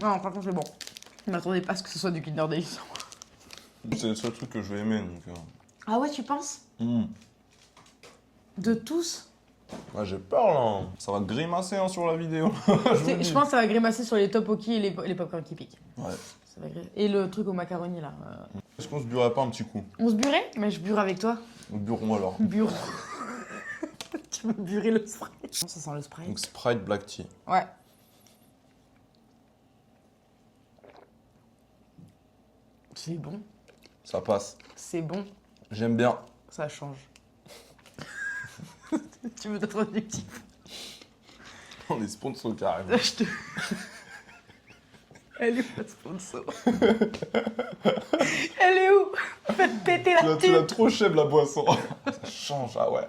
Non, par contre, c'est bon. Je m'attendais pas à ce que ce soit du Kinder Delice. C'est le seul truc que je vais aimer, donc... Ah ouais, tu penses? De tous? Ouais, j'ai peur, là. Ça va grimacer hein, sur la vidéo. je pense que ça va grimacer sur les tteokbokki et les popcorn qui piquent. Ouais. Ça va et le truc au macaroni, là. Est-ce qu'on se buerait pas un petit coup? On se burait? Mais je bure avec toi. On burons alors. Bureau. Tu veux burer le Sprite? Non, ça sent le Sprite. Donc Sprite Black Tea. Ouais. C'est bon. Ça passe. C'est bon. J'aime bien. Ça change. Tu veux d'autres objectifs? On est sponsor carrément. Je te... Elle est où la sponsor? Elle est où? Faites péter la Tu l'as trop chèvre la boisson. Ça change, ah ouais.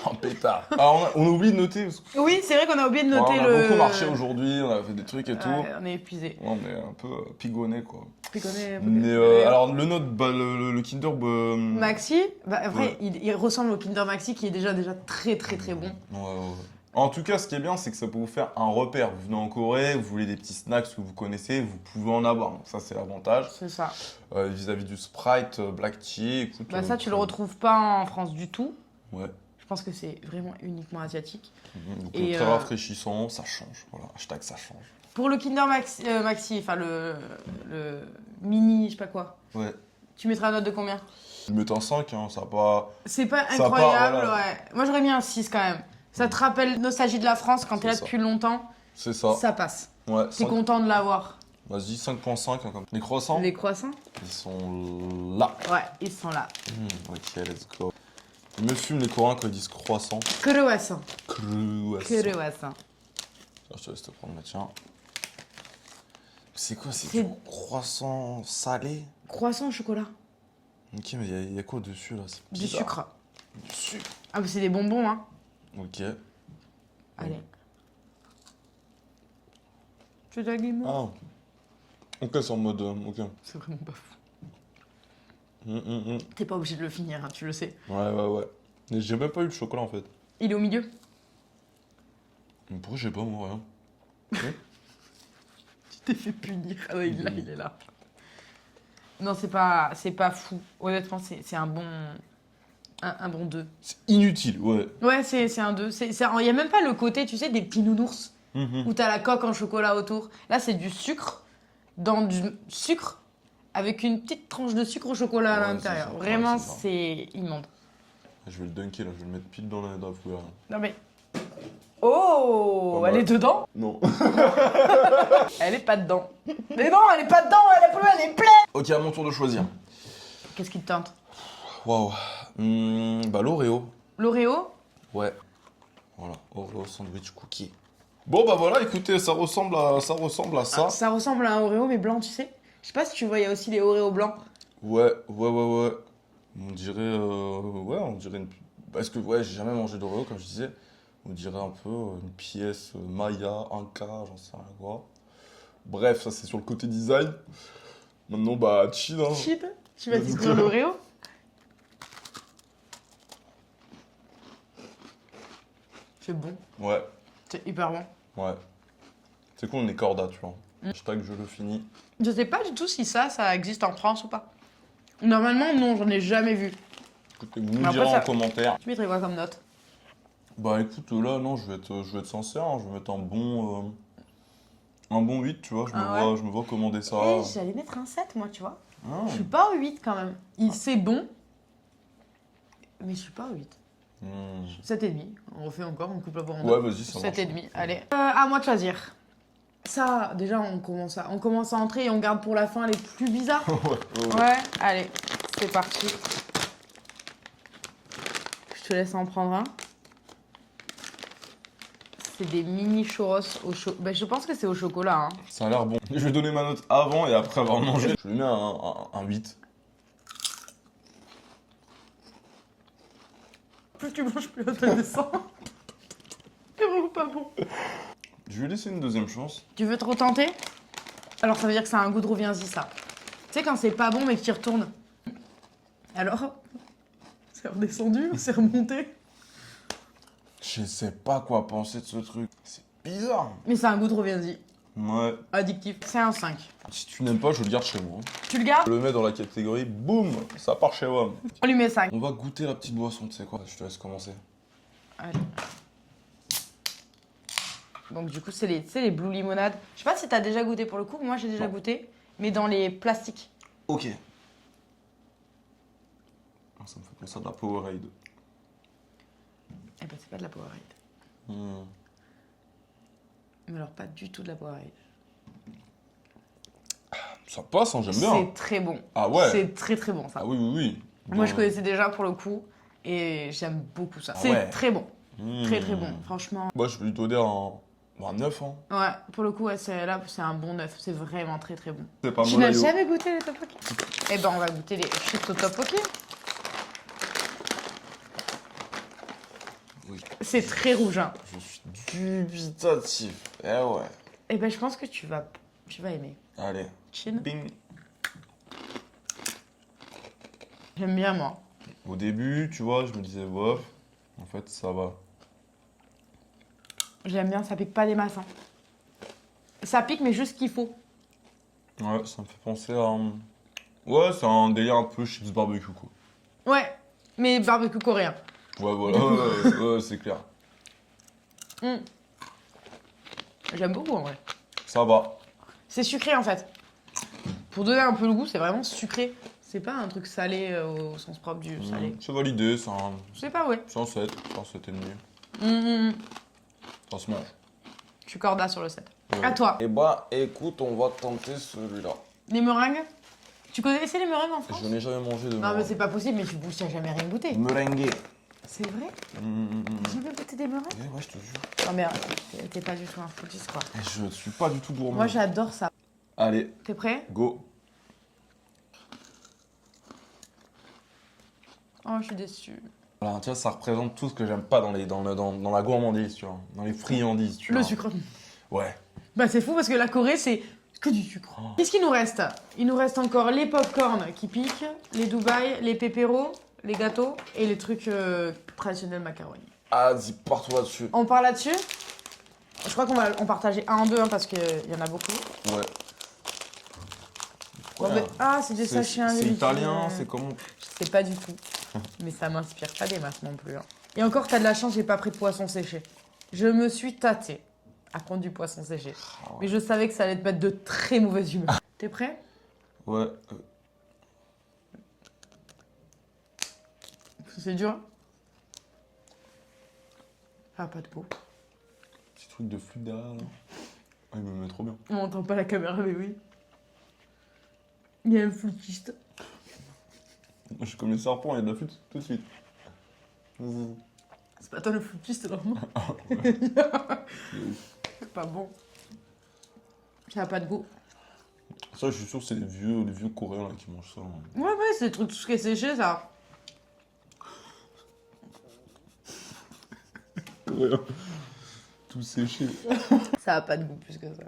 Oh pétard. Alors on oublie de noter. Parce que... Oui, c'est vrai qu'on a oublié de Ouais, noter on a beaucoup marché aujourd'hui, on a fait des trucs et tout. Ouais, on est épuisé. Ouais, on est un peu pigonné quoi. Piconné. Mais alors le note, bah, le Kinder... Maxi, bah, après Ouais. il ressemble au Kinder Maxi qui est déjà très bon. Ouais. En tout cas, ce qui est bien, c'est que ça peut vous faire un repère. Vous venez en Corée, vous voulez des petits snacks que vous connaissez, vous pouvez en avoir. Donc ça, c'est l'avantage. C'est ça. Vis-à-vis du Sprite, Black Tea, écoute... Bah ça, tu le retrouves pas en France du tout. Ouais. Je pense que c'est vraiment uniquement asiatique. Donc Et très rafraîchissant, ça change. Voilà, hashtag ça change. Pour le Kinder Maxi, enfin le mini, je sais pas quoi, Ouais. tu mettras une note de combien? Je vais mettre un 5, hein, ça pas... C'est pas Ça incroyable, part, voilà. ouais. Moi j'aurais mis un 6 quand même. Ça te rappelle nostalgie de la France quand t'es là C'est ça. depuis longtemps. C'est ça. Ça passe. Ouais, T'es 5... content de l'avoir. Vas-y, 5.5. Hein, comme... Les croissants, Les croissants? ils sont là. Ouais, ils sont là. Ok, let's go. Ils me fument les Coréens quand ils disent croissant. Croissant. Croissant. Croissant. Je te laisse te prendre, tiens. C'est quoi, c'est C'est- du croissant salé? Croissant au chocolat. Ok, mais il y a quoi dessus là? C'est Du bizarre. sucre. Du sucre. Ah, mais c'est des bonbons, hein. Ok. Allez. Tu veux de la guimauve? Ah. Ok, c'est en mode... ok. C'est vraiment pas fou. Ouais. T'es pas obligé de le finir, hein, tu le sais. Mais j'ai même pas eu le chocolat en fait. Il est au milieu. Mais pourquoi j'ai pas moi rien? Tu t'es fait punir. Ah ouais, il est là. Non, c'est pas fou. Honnêtement, c'est un bon... Un bon 2. C'est inutile, ouais. Ouais, c'est un 2. Il y a même pas le côté, tu sais, des petits nounours. Où t'as la coque en chocolat autour. Là, c'est du sucre dans du sucre avec une petite tranche de sucre au chocolat à Ouais, l'intérieur. c'est ça. Vraiment, Ouais, c'est ça. c'est immonde. Je vais le dunker là, je vais le mettre pile dans la foulée. Non mais... Oh, Pas elle mal. est dedans? Non. Elle est pas dedans. Mais non, elle est pas dedans, elle est pleine. Ok, à mon tour de choisir. Qu'est-ce qui te tente? Waouh. Bah l'Oreo. L'Oreo? Ouais. Voilà, Oreo sandwich cookie. Bon bah voilà, écoutez, ça ressemble à ça. Ça ressemble à un Oreo mais blanc, tu sais. Je sais pas si tu vois, il y a aussi les Oreo blancs. Ouais. On dirait une... Parce que ouais, j'ai jamais mangé d'Oreo comme je disais. On dirait un peu une pièce Maya, Inca, j'en sais rien quoi. Bref, ça c'est sur le côté design. Maintenant bah chill hein. Chip, tu vas découvrir l'Oreo? C'est bon. Ouais, C'est hyper bon. ouais. C'est cool, on est corda, tu vois. Hashtag je le finis. Je sais pas du tout si ça existe en France ou pas. Normalement, non, j'en ai jamais vu. Écoutez, vous nous Mais après, direz ça- en commentaire. Tu mettrais quoi comme note? Bah écoute, là, non, je vais être sincère, hein, je vais mettre un bon 8, tu vois, Ah ouais. je me vois commander ça. Eh, j'allais mettre un 7, moi, tu vois. Ah. Je suis pas au 8 quand même. C'est bon, mais je suis pas au 8. 7,5. On refait encore, on coupe la barre en Ouais, deux. vas-y, ça marche. 7,5, allez. À moi de choisir. Ça, déjà, on commence à entrer et on garde pour la fin les plus bizarres. Ouais. Ouais, allez, c'est parti. Je te laisse en prendre un. C'est des mini churros au chocolat. Bah, je pense que c'est au chocolat. Hein. Ça a l'air bon. Je vais donner ma note avant et après avoir mangé. Je lui mets un 8. Plus tu manges, plus ça descend. C'est vraiment pas bon. Je vais laisser une deuxième chance. Tu veux te retenter? Alors ça veut dire que ça a un goût de reviens-y ça. Tu sais quand c'est pas bon mais que tu y retournes. Alors? C'est redescendu ou c'est remonté? Je sais pas quoi penser de ce truc. C'est bizarre. Mais c'est un goût trop bien dit. Ouais. Addictif. C'est un 5. Si tu n'aimes pas, je le garde chez moi. Tu le gardes? Je le mets dans la catégorie, boum, ça part chez WOM. On lui met 5. On va goûter la petite boisson, tu sais quoi. Je te laisse commencer. Allez. Donc du coup, c'est les Blue Limonade. Je sais pas si t'as déjà goûté pour le coup. Moi, j'ai déjà goûté. Mais dans les plastiques. Ok. Ça me fait penser à de la Powerade. Eh ben, c'est pas de la Powerade. Mais alors, pas du tout de la Powerade. Ça passe, hein, j'aime bien. C'est très bon. Ah ouais. C'est très très bon ça. Ah oui, oui, oui. Moi, je connaissais déjà pour le coup. Et j'aime beaucoup ça. Ah C'est ouais. très bon. Très très bon. Franchement. Moi, je peux lui donner un 9. Hein. Ouais, pour le coup, ouais, là, c'est un bon 9. C'est vraiment très très bon. C'est pas Tu mal. n'as jamais goûté les Top Poké? Eh ben, on va goûter les chips au Top Poké. Oui. C'est très rouge, hein. Je suis dubitatif. Eh ouais. Eh ben, je pense que tu vas aimer. Allez. Chin. Bing. J'aime bien, moi. Au début, tu vois, je me disais, bof. En fait, ça va. J'aime bien, ça pique pas des masses. Hein. Ça pique, mais juste ce qu'il faut. Ouais, ça me fait penser à... Ouais, c'est un délire un peu chips barbecue, quoi. Ouais, mais barbecue coréen. Ouais, voilà, ouais, c'est clair. J'aime beaucoup, en vrai. Ça va. C'est sucré, en fait. Pour donner un peu le goût, c'est vraiment sucré. C'est pas un truc salé au sens propre du salé. C'est validé, c'est un... Je sais pas, ouais. 107, 107 et demi. Ça se mange. Je suis corda sur le 7. Ouais. À toi. Eh bah, écoute, on va tenter celui-là. Les meringues. Tu connaissais les meringues en France? Je n'ai jamais mangé de Non, mais c'est pas possible, mais tu n'as jamais rien goûté. Merengue. C'est vrai? T'as jamais goûté des meringues? Ouais, je te jure. Non, mais t'es pas du tout un footiste, quoi. Je suis pas du tout gourmand. Moi, j'adore ça. Allez, T'es prêt? go. Oh, je suis déçue. Voilà, tu vois, ça représente tout ce que j'aime pas dans la gourmandise, tu vois. Dans les friandises, tu vois. Le sucre. Ouais. Bah, c'est fou parce que la Corée, c'est que du sucre. Qu'est-ce qu'il nous reste? Il nous reste encore les pop-corn qui piquent, les Dubaï, les pépéros, les gâteaux et les trucs traditionnels macaroni. Ah, dis partout là-dessus. On part là-dessus? Je crois qu'on va en partager un en deux hein, parce qu'il y en a beaucoup. Ouais. Bon, Ouais. ah, c'est des sachets C'est individuels. italien, c'est comment? Je sais pas du tout. Mais ça m'inspire pas des masses non plus. Hein. Et encore, t'as de la chance, j'ai pas pris de poisson séché. Je me suis tâtée à prendre du poisson séché. Ah ouais. Mais je savais que ça allait te mettre de très mauvaise humeur. T'es prêt? Ouais. C'est dur. Hein. Ça a pas de goût. Petit truc de flûte derrière, là. Ah, il me met trop bien. On entend pas la caméra, mais oui. Il y a un flûtiste. Moi, je suis comme les serpents, il y a de la flûte tout de suite. C'est pas toi le flûtiste, normalement. C'est pas bon. Ça a pas de goût. Ça, je suis sûr que c'est les vieux coréens là, qui mangent ça. Hein. Ouais, c'est des trucs tout ce qui est séché, ça. Ouais. Tout séché. Ça a pas de goût plus que ça.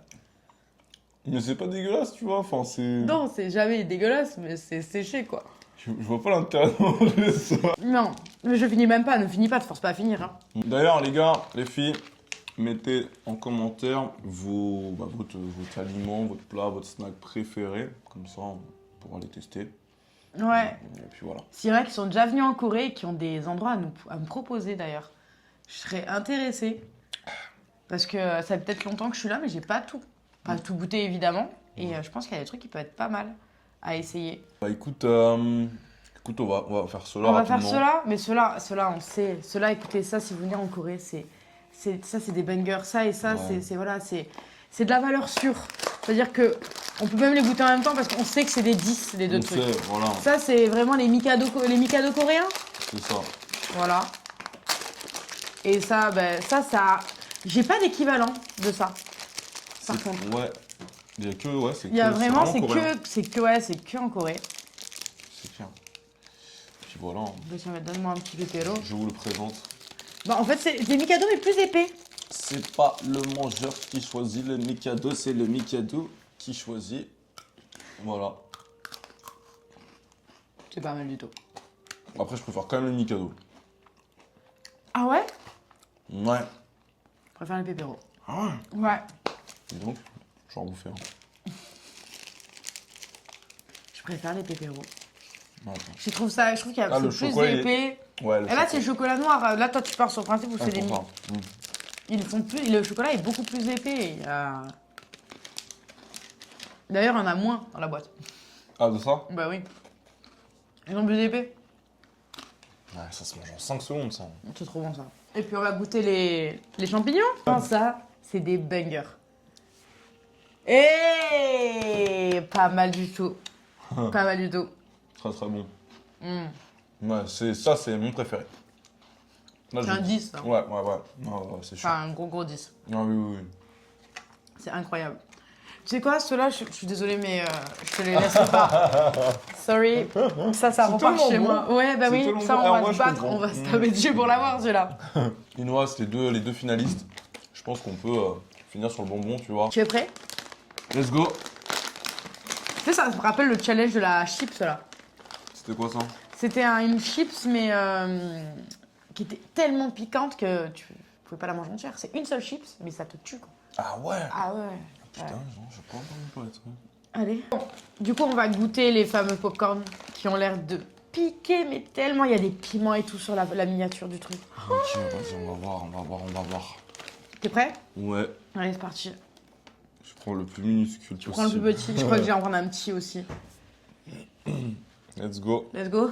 Mais c'est pas dégueulasse, tu vois. Enfin, c'est. Non, c'est jamais dégueulasse, mais c'est séché, quoi. Je vois pas l'intérêt de manger ça. Non, mais je finis même pas, ne finis pas, te force pas à finir. Hein. D'ailleurs, les gars, les filles, mettez en commentaire votre aliment, votre plat, votre snack préféré. Comme ça, on pourra les tester. Ouais. Et puis voilà. S'il y en a qui sont déjà venus en Corée et qui ont des endroits à me proposer d'ailleurs, je serais intéressée. Parce que ça fait peut-être longtemps que je suis là, mais j'ai pas tout. Pas tout goûté évidemment. Et je pense qu'il y a des trucs qui peuvent être pas mal à essayer. Bah écoute, on va faire cela On va rapidement. faire cela, mais cela on sait. Cela, écoutez, ça, si vous venez en Corée, c'est des bangers. Ça et ça, Ouais. c'est de la valeur sûre. C'est-à-dire que on peut même les goûter en même temps parce qu'on sait que c'est des 10, les deux On trucs. sait, voilà, Ça, c'est vraiment les Mikado coréens. c'est ça. Voilà. Et ça, ça... J'ai pas d'équivalent de ça, par contre. Ouais. Il y a que, ouais, c'est Il y a vraiment, c'est coréen. c'est que en Corée. C'est clair. Puis voilà, hein. Bah, tiens, donne-moi un petit pépéro. Je vous le présente. Bah, en fait, c'est des Mikado, mais plus épais. C'est pas le mangeur qui choisit le Mikado, c'est le Mikado qui choisit. Voilà. C'est pas mal du tout. Après, je préfère quand même le Mikado. Ah ouais? Ouais. Je préfère les pépéros. Ah ouais. Ouais. Dis donc, j'en bouffer un. Je préfère les pépéros. Ouais, Je trouve qu'il y a le c'est plus chocolat, épais. ouais, le Et là, c'est le chocolat noir. Là, toi, tu pars sur le principe où c'est des... pour ça. Ils font plus... Le chocolat est beaucoup plus épais. D'ailleurs, il y en a moins dans la boîte. Ah, de ça? Bah oui. Ils sont plus épais. Ouais, ça se mange en 5 secondes, ça. C'est trop bon, ça. Et puis, on va goûter les champignons. Ça, c'est des bangers. Et pas mal du tout. Pas mal du tout. Très très bon. Mm. Ouais, c'est mon préféré. Là, C'est un 10, ça. Ouais, c'est sûr. Enfin, un gros 10. Ah oui, oui, oui. C'est incroyable. Tu sais quoi, ceux-là, je suis désolée, mais je te les laisse pas. Sorry. Ça repart tellement chez bon. moi. Ouais, bah C'est oui, tellement ça, bon. on Alors, va moi, se je battre, comprends. on va se taper dessus pour l'avoir, celui-là. Il nous reste les deux finalistes. Je pense qu'on peut finir sur le bonbon, tu vois. Tu es prêt? Let's go. Tu sais, ça me rappelle le challenge de la chips, là. C'était quoi ça? C'était une chips, mais qui était tellement piquante que tu pouvais pas la manger entière. C'est une seule chips, mais ça te tue, quoi. Ah ouais. Ah ouais. Putain, Ouais. je sais pas comment pas être. Allez. Bon, du coup, on va goûter les fameux popcorn qui ont l'air de piquer, mais tellement il y a des piments et tout sur la miniature du truc. Ok, vas-y, on va voir. T'es prêt? Ouais. Allez, c'est parti. Je prends le plus minuscule Tu prends le plus petit. Je crois que je vais en prendre un petit aussi. Let's go. Let's go.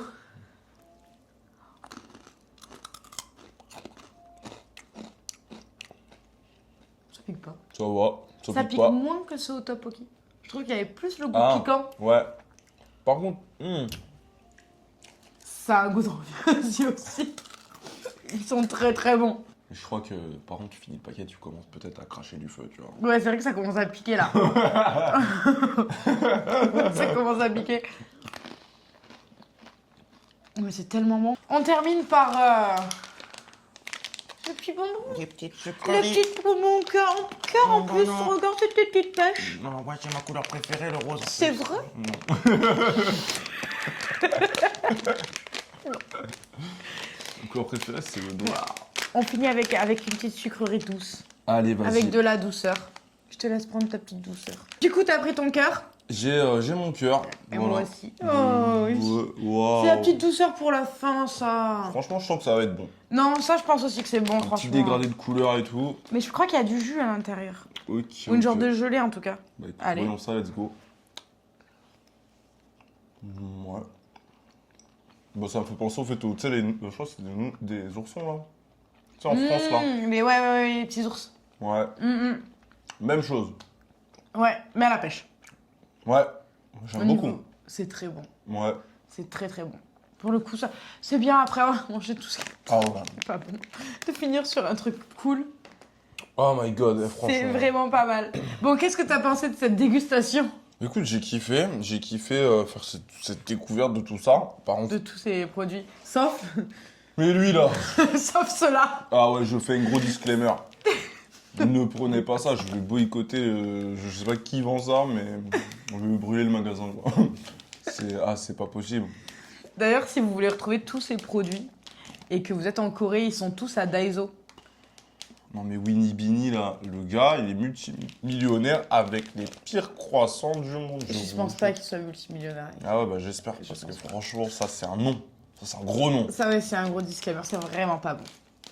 Ça pique pas. Ça va. Ça pique pas. moins que ceux au tteokbokki. Je trouve qu'il y avait plus le goût Ah. piquant. Ouais. Par contre, Ça a un goût d'envie aussi. Ils sont très très bons. je crois que par contre, tu finis le paquet, tu commences peut-être à cracher du feu, tu vois. Ouais, c'est vrai que ça commence à piquer là. Ça commence à piquer. Ouais, c'est tellement bon. On termine par le petit bonbon. Des petites Le petit bonbon cœur en Oh, plus. non. Regarde cette petite pêche. Non, ouais, c'est ma couleur préférée, le rose. C'est vrai? Non. Ma couleur préférée, c'est le dos. On finit avec une petite sucrerie douce. Allez, vas-y. Avec de la douceur. Je te laisse prendre ta petite douceur. Du coup, t'as pris ton cœur. J'ai mon cœur. Et voilà. moi aussi. Oh, oui. Wow. C'est la petite douceur pour la fin, ça. Franchement, je sens que ça va être bon. Non, ça, je pense aussi que c'est bon, Un petit franchement. dégradé de couleur et tout. Mais je crois qu'il y a du jus à l'intérieur. Ok. Ou une genre de gelée, en tout cas. Bah, écoute, Allez. voyons ça, let's go. Ouais. Bon, ça me fait penser au fait, tu sais, je crois que c'est des oursons là. Tu sais, en France là. Mais ouais, les petits ours. Ouais. Même chose. Ouais, mais à la pêche. Ouais. Au J'aime beaucoup. niveau- C'est très bon. Ouais. C'est très très bon. Pour le coup, ça, c'est bien après avoir mangé tout ce qui Ah ouais. est pas bon. De finir sur un truc cool, Oh my god, franchement. c'est vraiment pas mal. Bon, qu'est-ce que t'as pensé de cette dégustation? Écoute, j'ai kiffé faire cette découverte de tout ça. Par contre. De tous ces produits. Sauf, Mais lui là. sauf cela. Ah ouais, je fais un gros disclaimer. Ne prenez pas ça, je vais boycotter. Je sais pas qui vend ça, mais on veut brûler le magasin quoi. C'est pas possible. D'ailleurs, si vous voulez retrouver tous ces produits et que vous êtes en Corée, ils sont tous à Daiso. Non mais Winnie Bini là, le gars, il est multimillionnaire avec les pires croissants du monde. Je pense pas qu'il soit multimillionnaire. Ah ouais, bah j'espère, Je parce que pense pas. franchement, ça c'est un nom. Ça c'est un gros nom. Ça, ouais, c'est un gros disclaimer, c'est vraiment pas bon.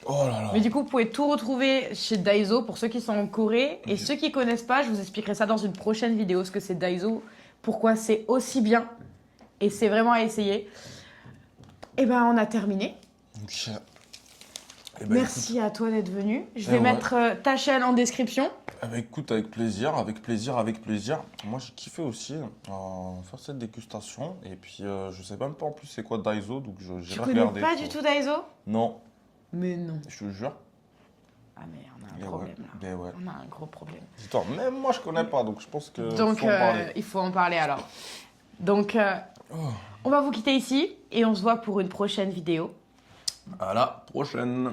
Oh là là. Mais du coup, vous pouvez tout retrouver chez Daiso pour ceux qui sont en Corée. Et ceux qui connaissent pas, je vous expliquerai ça dans une prochaine vidéo, ce que c'est Daiso, pourquoi c'est aussi bien. Et c'est vraiment à essayer. Et ben, on a terminé. Ok. Eh ben, Merci à toi d'être venu. Je vais ouais. mettre ta chaîne en description. Écoute, écoute, avec plaisir. Moi j'ai kiffé aussi faire cette dégustation. Et puis je sais même pas en plus c'est quoi Daiso, donc Tu j'ai connais regardé. pas du tout Daiso? Non, Mais non. je te jure. Ah mais on a un Mais problème là. Mais ouais. On a un gros problème. Dis-toi, même moi je connais pas, donc je pense que Donc faut en parler. il faut en parler alors. Donc on va vous quitter ici et on se voit pour une prochaine vidéo. À la prochaine.